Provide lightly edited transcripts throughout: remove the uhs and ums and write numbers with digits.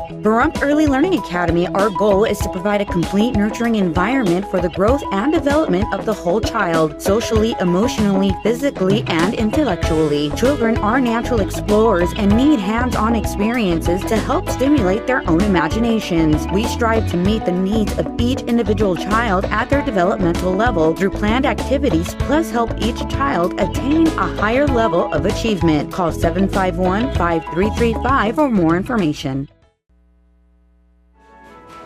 Pahrump Early Learning Academy, our goal is to provide a complete nurturing environment for the growth and development of the whole child, socially, emotionally, physically, and intellectually. Children are natural explorers and need hands-on experiences to help stimulate their own imaginations. We strive to meet the needs of each individual child at their developmental level through planned activities, plus help each child attain a higher level of achievement. Call 751-5335 for more information.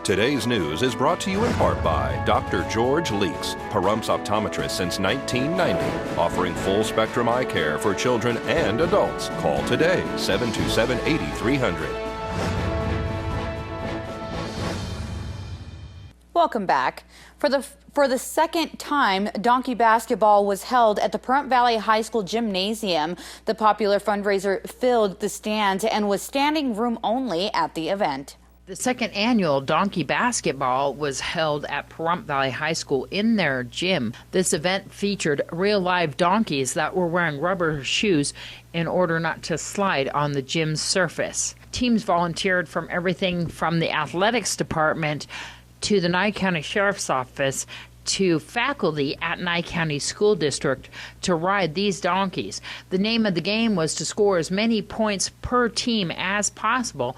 Today's news is brought to you in part by Dr. George Leeks, Pahrump's optometrist since 1990, offering full-spectrum eye care for children and adults. Call today, 727-8300. Welcome back. For the second time, donkey basketball was held at the Pahrump Valley High School gymnasium. The popular fundraiser filled the stands and was standing room only at the event. The second annual donkey basketball was held at Pahrump Valley High School in their gym. This event featured real live donkeys that were wearing rubber shoes in order not to slide on the gym's surface. Teams volunteered from everything from the athletics department to the Nye County Sheriff's Office to faculty at Nye County School District to ride these donkeys. The name of the game was to score as many points per team as possible.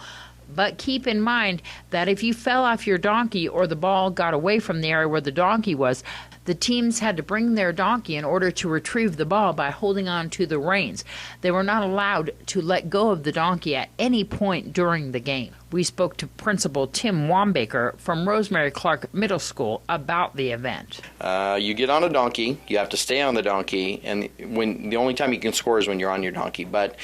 But keep in mind that if you fell off your donkey or the ball got away from the area where the donkey was, the teams had to bring their donkey in order to retrieve the ball by holding on to the reins. They were not allowed to let go of the donkey at any point during the game. We spoke to Principal Tim Wambaker from Rosemary Clark Middle School about the event. You get on a donkey, you have to stay on the donkey, and the only time you can score is when you're on your donkey. But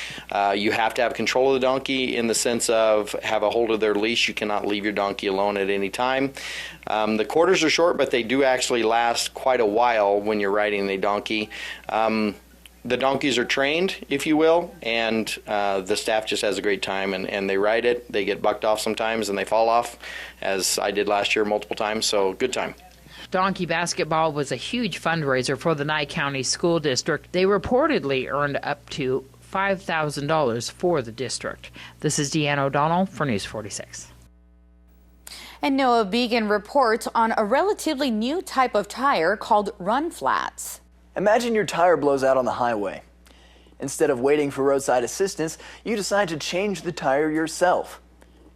you have to have control of the donkey in the sense of have a hold of their leash. You cannot leave your donkey alone at any time. The quarters are short, but they do actually last quite a while when you're riding the donkey. The donkeys are trained, if you will, and the staff just has a great time, and they ride it. They get bucked off sometimes, and they fall off, as I did last year multiple times, so good time. Donkey basketball was a huge fundraiser for the Nye County School District. They reportedly earned up to $5,000 for the district. This is Deanne O'Donnell for News 46. And Noah Began reports on a relatively new type of tire called run flats. Imagine your tire blows out on the highway. Instead of waiting for roadside assistance, you decide to change the tire yourself.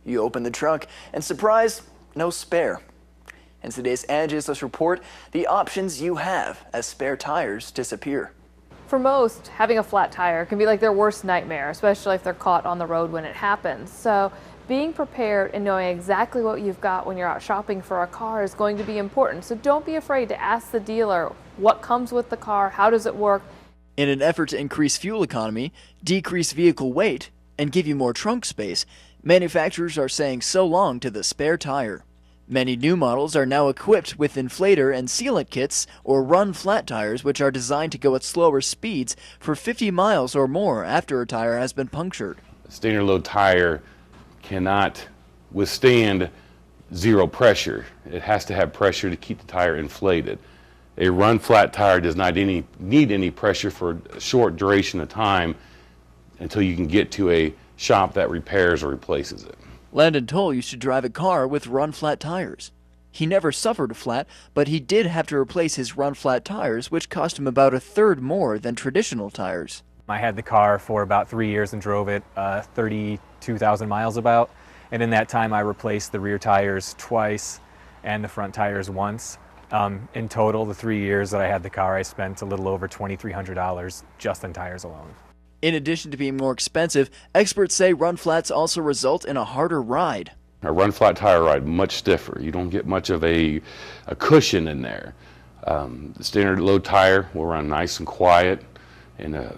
You open the trunk and surprise, no spare. In today's Angeles report, the options you have as spare tires disappear. For most, having a flat tire can be like their worst nightmare, especially if they're caught on the road when it happens. So being prepared and knowing exactly what you've got when you're out shopping for a car is going to be important. So don't be afraid to ask the dealer what comes with the car, how does it work. In an effort to increase fuel economy, decrease vehicle weight, and give you more trunk space, manufacturers are saying so long to the spare tire. Many new models are now equipped with inflator and sealant kits or run flat tires, which are designed to go at slower speeds for 50 miles or more after a tire has been punctured. A standard load tire cannot withstand zero pressure. It has to have pressure to keep the tire inflated. A run flat tire does not need any pressure for a short duration of time until you can get to a shop that repairs or replaces it. Landon Toll used to drive a car with run flat tires. He never suffered a flat, but he did have to replace his run flat tires, which cost him about a third more than traditional tires. I had the car for about 3 years and drove it 32,000 miles about. And in that time I replaced the rear tires twice and the front tires once. In total, the 3 years that I had the car, I spent a little over $2,300 just in tires alone. In addition to being more expensive, experts say run flats also result in a harder ride. A run flat tire ride much stiffer. You don't get much of a cushion in there. The standard load tire will run nice and quiet, and a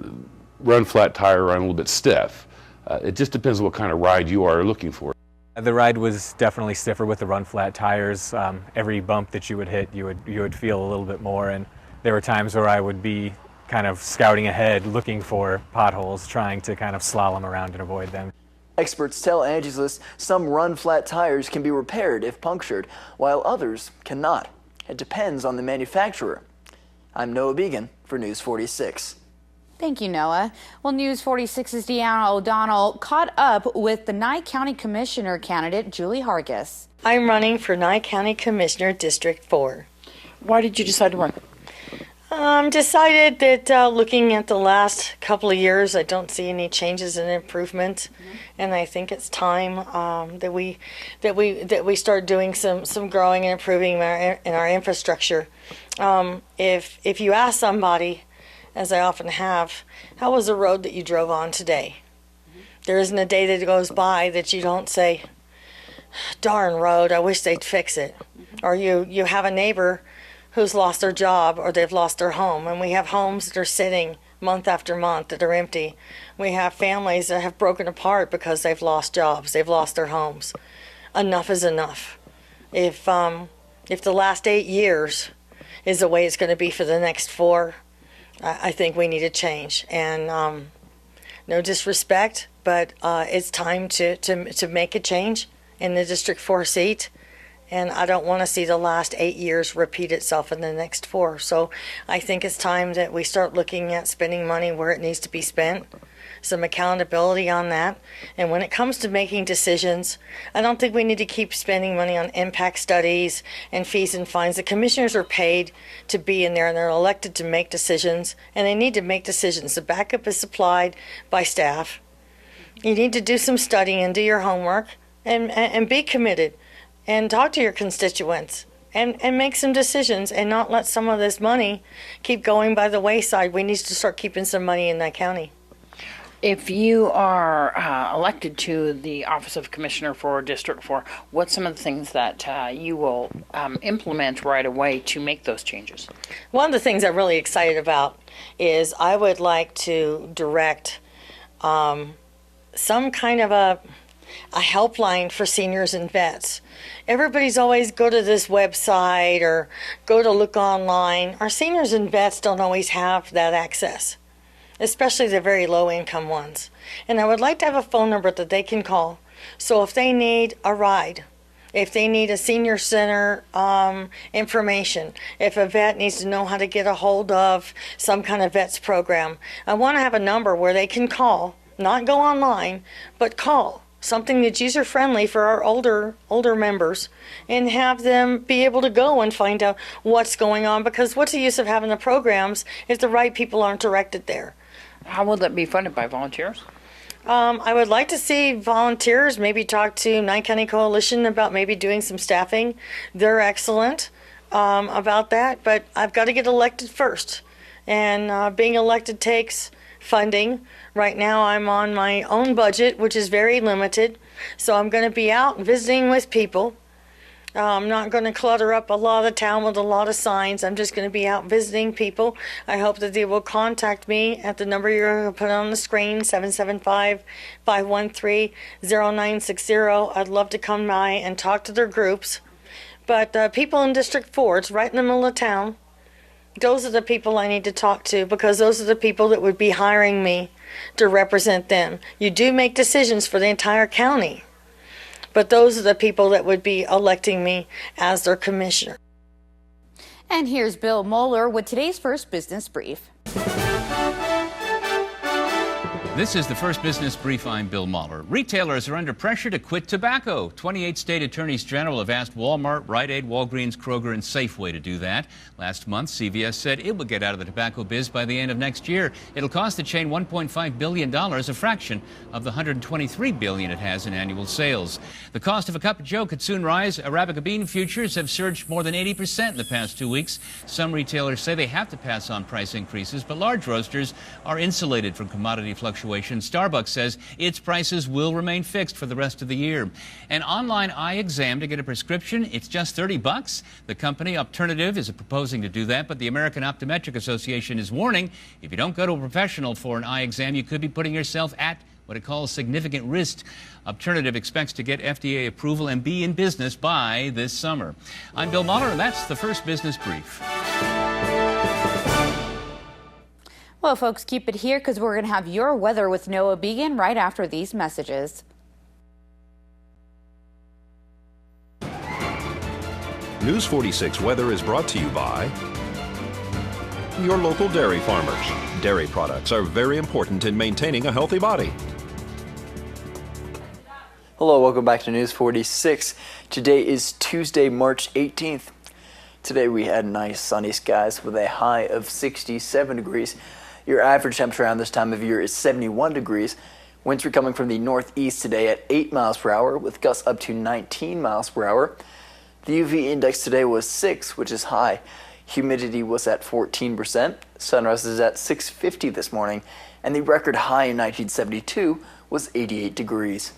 run flat tire run a little bit stiff. It just depends on what kind of ride you are looking for. The ride was definitely stiffer with the run flat tires. Every bump that you would hit, you would feel a little bit more, and there were times where I would be kind of scouting ahead, looking for potholes, trying to kind of slalom around and avoid them. Experts tell Angeles some run flat tires can be repaired if punctured, while others cannot. It depends on the manufacturer. I'm Noah Began for News 46. Thank you, Noah. Well, News 46's Deanna O'Donnell caught up with the Nye County Commissioner candidate, Julie Hargis. I'm running for Nye County Commissioner, District 4. Why did you decide to run? Decided that looking at the last couple of years, I don't see any changes and improvement, and I think it's time that we start doing some growing and improving in our infrastructure. If you ask somebody, as I often have, how was the road that you drove on today? There isn't a day that goes by that you don't say, darn road, I wish they'd fix it. Or you have a neighbor who's lost their job or they've lost their home, and we have homes that are sitting month after month that are empty. We have families that have broken apart because they've lost jobs, they've lost their homes. Enough is enough. If the last 8 years is the way it's going to be for the next 4, I think we need a change. And no disrespect, but it's time to make a change in the District 4 seat. And I don't want to see the last 8 years repeat itself in the next 4. So I think it's time that we start looking at spending money where it needs to be spent, some accountability on that. And when it comes to making decisions, I don't think we need to keep spending money on impact studies and fees and fines. The commissioners are paid to be in there, and they're elected to make decisions, and they need to make decisions. The backup is supplied by staff. You need to do some studying and do your homework and be committed and talk to your constituents and make some decisions and not let some of this money keep going by the wayside. We need to start keeping some money in that county. If you are elected to the office of Commissioner for District 4, what's some of the things that you will implement right away to make those changes? One of the things I'm really excited about is I would like to direct some kind of a helpline for seniors and vets. Everybody's always go to this website or go to look online. Our seniors and vets don't always have that access, especially the very low income ones. And I would like to have a phone number that they can call. So if they need a ride, if they need a senior center information, if a vet needs to know how to get a hold of some kind of vets program, I want to have a number where they can call, not go online, but call. Something that's user-friendly for our older members, and have them be able to go and find out what's going on, because what's the use of having the programs if the right people aren't directed there? How will that be funded, by volunteers? I would like to see volunteers, maybe talk to Nye County Coalition about maybe doing some staffing. They're excellent about that, but I've got to get elected first. And being elected takes funding. Right now I'm on my own budget, which is very limited. So I'm going to be out visiting with people. I'm not going to clutter up a lot of the town with a lot of signs. I'm just going to be out visiting people. I hope that they will contact me at the number you're going to put on the screen, 775-513-0960. I'd love to come by and talk to their groups. But people in District 4, it's right in the middle of town. Those are the people I need to talk to, because those are the people that would be hiring me to represent them. You do make decisions for the entire county, but those are the people that would be electing me as their commissioner. And here's Bill Moeller with today's First Business Brief. This is the First Business Brief. I'm Bill Mahler. Retailers are under pressure to quit tobacco. 28 state attorneys general have asked Walmart, Rite Aid, Walgreens, Kroger, and Safeway to do that. Last month, CVS said it will get out of the tobacco biz by the end of next year. It'll cost the chain $1.5 billion, a fraction of the $123 billion it has in annual sales. The cost of a cup of Joe could soon rise. Arabica bean futures have surged more than 80% in the past 2 weeks. Some retailers say they have to pass on price increases, but large roasters are insulated from commodity fluctuations. Starbucks says its prices will remain fixed for the rest of the year. An online eye exam to get a prescription, it's just $30. The company Alternative is proposing to do that, but the American Optometric Association is warning if you don't go to a professional for an eye exam, you could be putting yourself at what it calls significant risk. Alternative expects to get FDA approval and be in business by this summer. I'm Bill Mahler, and that's the First Business Brief. Well, folks, keep it here because we're going to have your weather with Noah Began right after these messages. News 46 weather is brought to you by your local dairy farmers. Dairy products are very important in maintaining a healthy body. Hello, welcome back to News 46. Today is Tuesday, March 18th. Today we had nice sunny skies with a high of 67 degrees. Your average temperature around this time of year is 71 degrees. Winds are coming from the northeast today at 8 miles per hour with gusts up to 19 miles per hour. The UV index today was 6, which is high. Humidity was at 14%. Sunrise is at 6:50 this morning, and the record high in 1972 was 88 degrees.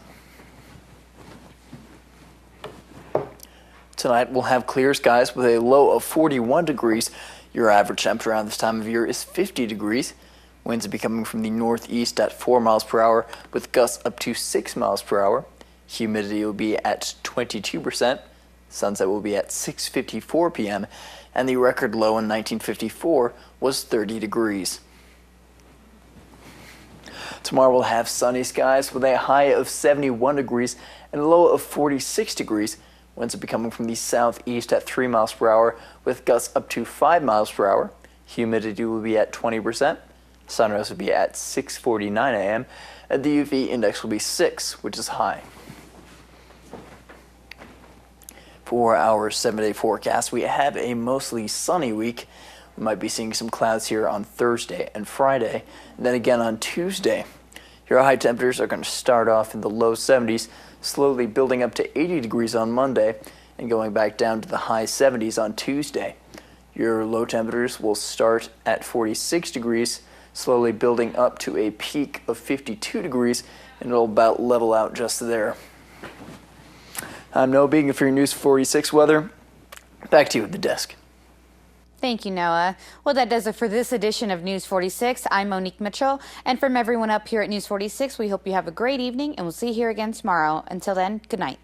Tonight we'll have clear skies with a low of 41 degrees. Your average temperature around this time of year is 50 degrees. Winds will be coming from the northeast at 4 miles per hour with gusts up to 6 miles per hour. Humidity will be at 22%. Sunset will be at 6:54 p.m. and the record low in 1954 was 30 degrees. Tomorrow we'll have sunny skies with a high of 71 degrees and a low of 46 degrees. Winds will be coming from the southeast at 3 miles per hour with gusts up to 5 miles per hour. Humidity will be at 20%. Sunrise will be at 6:49 a.m. and the UV index will be 6, which is high. For our 7-day forecast, we have a mostly sunny week. We might be seeing some clouds here on Thursday and Friday, and then again on Tuesday. Your high temperatures are going to start off in the low 70s, slowly building up to 80 degrees on Monday and going back down to the high 70s on Tuesday. Your low temperatures will start at 46 degrees, slowly building up to a peak of 52 degrees, and it'll about level out just there. I'm Noah Beacon for your News 46 weather. Back to you at the desk. Thank you, Noah. Well, that does it for this edition of News 46. I'm Monique Mitchell, and from everyone up here at News 46, we hope you have a great evening, and we'll see you here again tomorrow. Until then, good night.